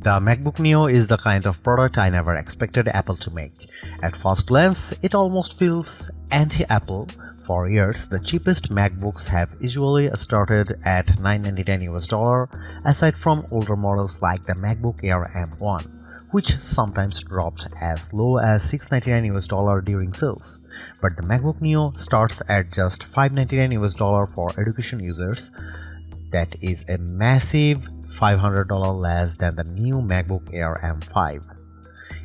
The MacBook Neo is the kind of product I never expected Apple to make. At first glance, it almost feels anti-Apple. For years, the cheapest MacBooks have usually started at $999 aside from older models like the MacBook Air M1, which sometimes dropped as low as $699 during sales. But the MacBook Neo starts at just $599 for education users. That is a massive $500 less than the new MacBook Air M5.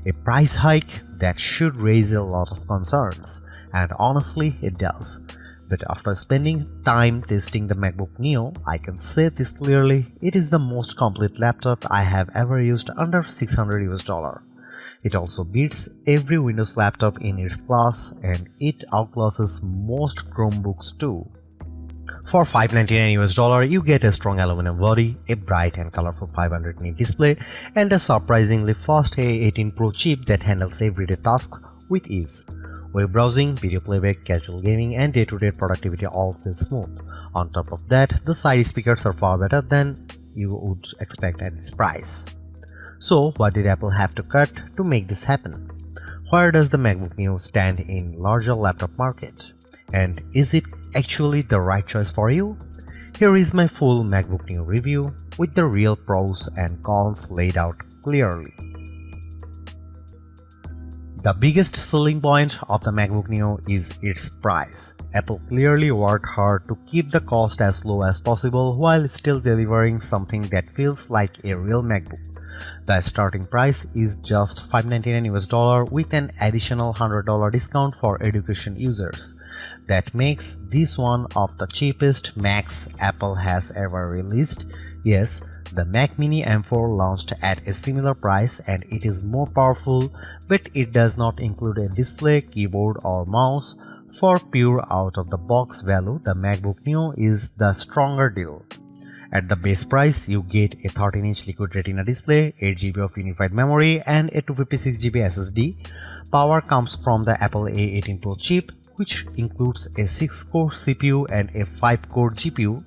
A price hike that should raise a lot of concerns, and honestly it does. But after spending time testing the MacBook Neo, I can say this clearly, it is the most complete laptop I have ever used under $600. It also beats every Windows laptop in its class, and it outclasses most Chromebooks too. For $599 you get a strong aluminum body, a bright and colorful 500 nit display, and a surprisingly fast A18 Pro chip that handles everyday tasks with ease. Web browsing, video playback, casual gaming, and day-to-day productivity all feel smooth. On top of that, the side speakers are far better than you would expect at this price. So what did Apple have to cut to make this happen? Where does the MacBook Neo stand in larger laptop market? And is it actually the right choice for you? Here is my full MacBook Neo review with the real pros and cons laid out clearly. The biggest selling point of the MacBook Neo is its price. Apple clearly worked hard to keep the cost as low as possible while still delivering something that feels like a real MacBook. The starting price is just $599 with an additional $100 discount for education users. That makes this one of the cheapest Macs Apple has ever released. Yes, the Mac Mini M4 launched at a similar price and it is more powerful, but it does not include a display, keyboard or mouse. For pure out-of-the-box value, the MacBook Neo is the stronger deal. At the base price, you get a 13-inch Liquid Retina display, 8GB of unified memory, and a 256GB SSD. Power comes from the Apple A18 Pro chip, which includes a 6-core CPU and a 5-core GPU.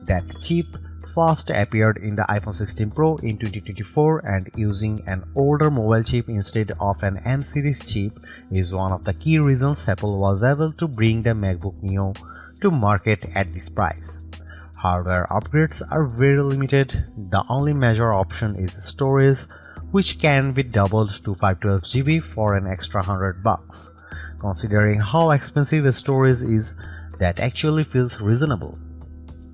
That chip first appeared in the iPhone 16 Pro in 2024, and using an older mobile chip instead of an M series chip is one of the key reasons Apple was able to bring the MacBook Neo to market at this price. Hardware upgrades are very limited. The only major option is storage, which can be doubled to 512GB for an extra $100. Considering how expensive storage is, that actually feels reasonable.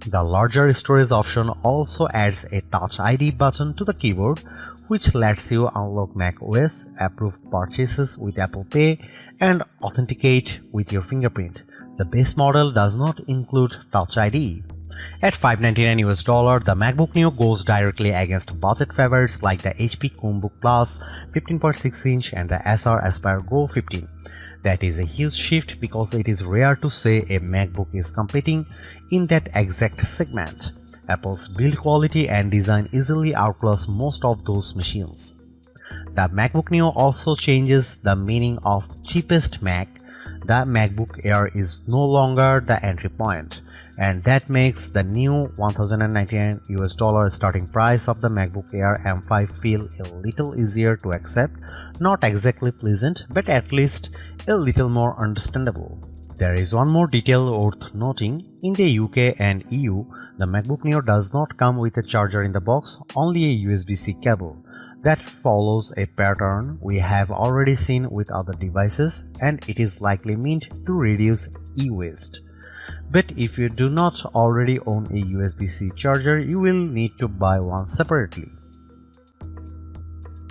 The larger storage option also adds a Touch ID button to the keyboard, which lets you unlock macOS, approve purchases with Apple Pay, and authenticate with your fingerprint. The base model does not include Touch ID. At $599, the MacBook Neo goes directly against budget favorites like the HP Chromebook Plus 15.6-inch and the Acer Aspire Go 15. That is a huge shift because it is rare to say a MacBook is competing in that exact segment. Apple's build quality and design easily outclass most of those machines. The MacBook Neo also changes the meaning of cheapest Mac. The MacBook Air is no longer the entry point, and that makes the new $1,099 starting price of the MacBook Air M5 feel a little easier to accept, not exactly pleasant, but at least a little more understandable. There is one more detail worth noting. In the UK and EU, the MacBook Neo does not come with a charger in the box, only a USB-C cable. That follows a pattern we have already seen with other devices, and it is likely meant to reduce e-waste. But if you do not already own a USB-C charger, you will need to buy one separately.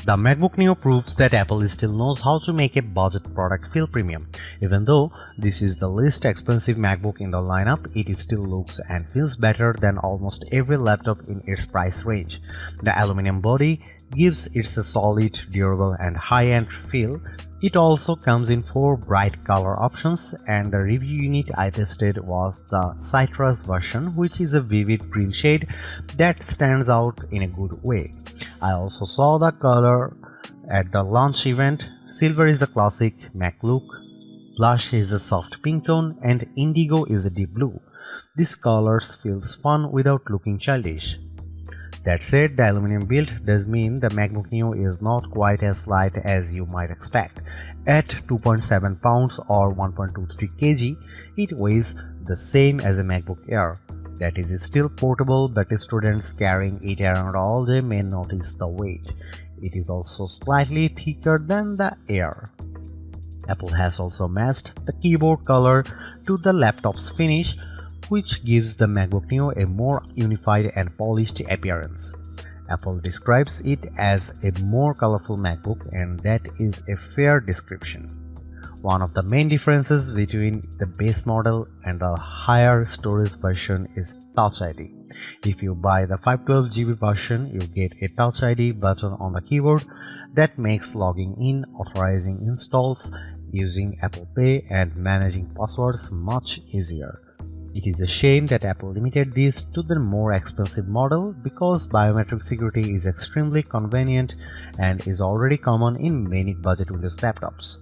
The MacBook Neo proves that Apple still knows how to make a budget product feel premium. Even though this is the least expensive MacBook in the lineup, it still looks and feels better than almost every laptop in its price range. The aluminum body gives it a solid, durable and high-end feel. It also comes in 4 bright color options, and the review unit I tested was the Citrus version, which is a vivid green shade that stands out in a good way. I also saw the color at the launch event. Silver is the classic Mac look, blush is a soft pink tone, and indigo is a deep blue. These colors feels fun without looking childish. That said, the aluminum build does mean the MacBook Neo is not quite as light as you might expect. At 2.7 pounds or 1.23 kg, it weighs the same as a MacBook Air. That is still portable, but students carrying it around all day may notice the weight. It is also slightly thicker than the Air. Apple has also matched the keyboard color to the laptop's finish, which gives the MacBook Neo a more unified and polished appearance. Apple describes it as a more colorful MacBook, and that is a fair description. One of the main differences between the base model and the higher storage version is Touch ID. If you buy the 512GB version, you get a Touch ID button on the keyboard that makes logging in, authorizing installs, using Apple Pay, and managing passwords much easier. It is a shame that Apple limited this to the more expensive model because biometric security is extremely convenient and is already common in many budget Windows laptops.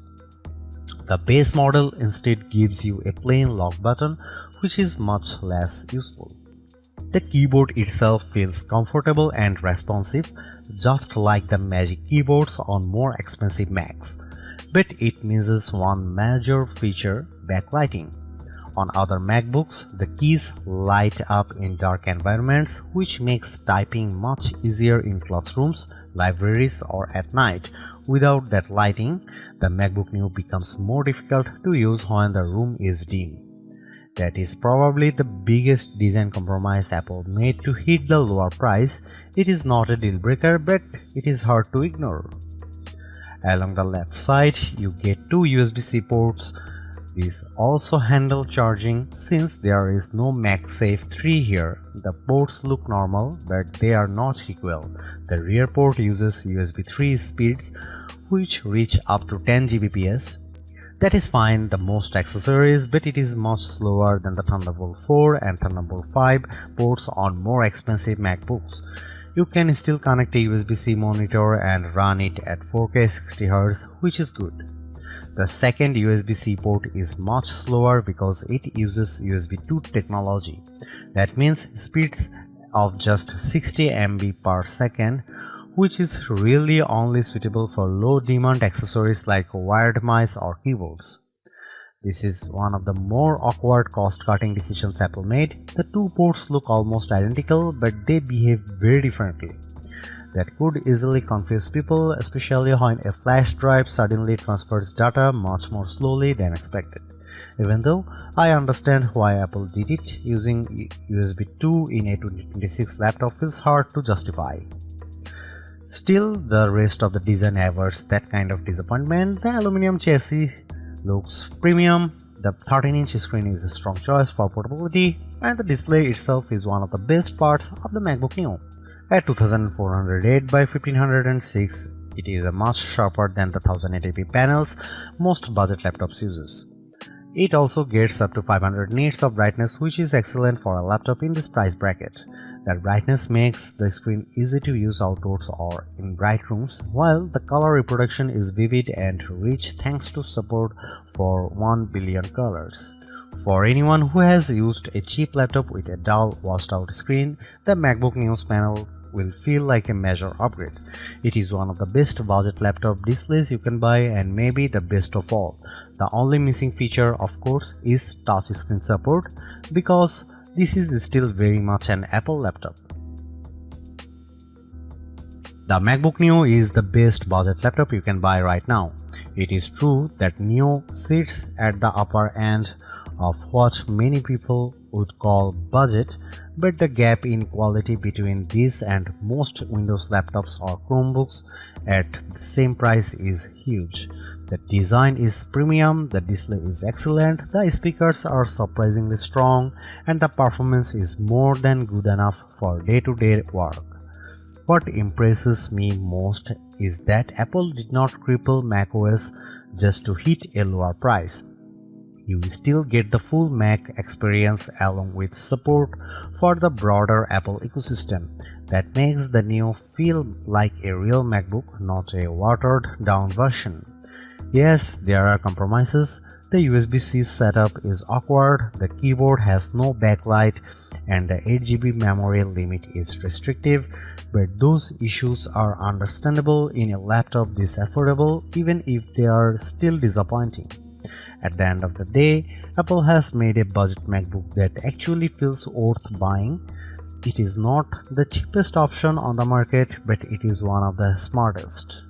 The base model instead gives you a plain lock button, which is much less useful. The keyboard itself feels comfortable and responsive, just like the Magic keyboards on more expensive Macs, but it misses one major feature: backlighting. On other MacBooks, the keys light up in dark environments, which makes typing much easier in classrooms, libraries, or at night. Without that lighting, the MacBook Neo becomes more difficult to use when the room is dim. That is probably the biggest design compromise Apple made to hit the lower price. It is not a deal breaker, but it is hard to ignore. Along the left side, you get two USB-C ports. These also handle charging. Since there is no MagSafe 3 here, the ports look normal, but they are not equal. The rear port uses USB 3 speeds, which reach up to 10 Gbps. That is fine the most accessories, but it is much slower than the Thunderbolt 4 and Thunderbolt 5 ports on more expensive MacBooks. You can still connect a USB-C monitor and run it at 4K 60Hz, which is good. The second USB-C port is much slower because it uses USB 2 technology. That means speeds of just 60 MB per second, which is really only suitable for low-demand accessories like wired mice or keyboards. This is one of the more awkward cost-cutting decisions Apple made. The two ports look almost identical, but they behave very differently. That could easily confuse people, especially when a flash drive suddenly transfers data much more slowly than expected. Even though I understand why Apple did it, using USB 2 in a 2026 laptop feels hard to justify. Still, the rest of the design averts that kind of disappointment. The aluminum chassis looks premium, the 13-inch screen is a strong choice for portability, and the display itself is one of the best parts of the MacBook Neo. At 2408 by 1506, it is much sharper than the 1080p panels most budget laptops uses. It also gets up to 500 nits of brightness, which is excellent for a laptop in this price bracket. That brightness makes the screen easy to use outdoors or in bright rooms, while the color reproduction is vivid and rich thanks to support for 1 billion colors. For anyone who has used a cheap laptop with a dull, washed-out screen, the MacBook Neo's panel will feel like a major upgrade. It is one of the best budget laptop displays you can buy and maybe the best of all. The only missing feature, of course, is touchscreen support, because this is still very much an Apple laptop. The MacBook Neo is the best budget laptop you can buy right now. It is true that Neo sits at the upper end of what many people would call budget, but the gap in quality between this and most Windows laptops or Chromebooks at the same price is huge. The design is premium, the display is excellent, the speakers are surprisingly strong, and the performance is more than good enough for day-to-day work. What impresses me most is that Apple did not cripple macOS just to hit a lower price. You still get the full Mac experience along with support for the broader Apple ecosystem. That makes the Neo feel like a real MacBook, not a watered-down version. Yes, there are compromises. The USB-C setup is awkward, the keyboard has no backlight, and the 8 GB memory limit is restrictive, but those issues are understandable in a laptop this affordable, even if they are still disappointing. At the end of the day, Apple has made a budget MacBook that actually feels worth buying. It is not the cheapest option on the market, but it is one of the smartest.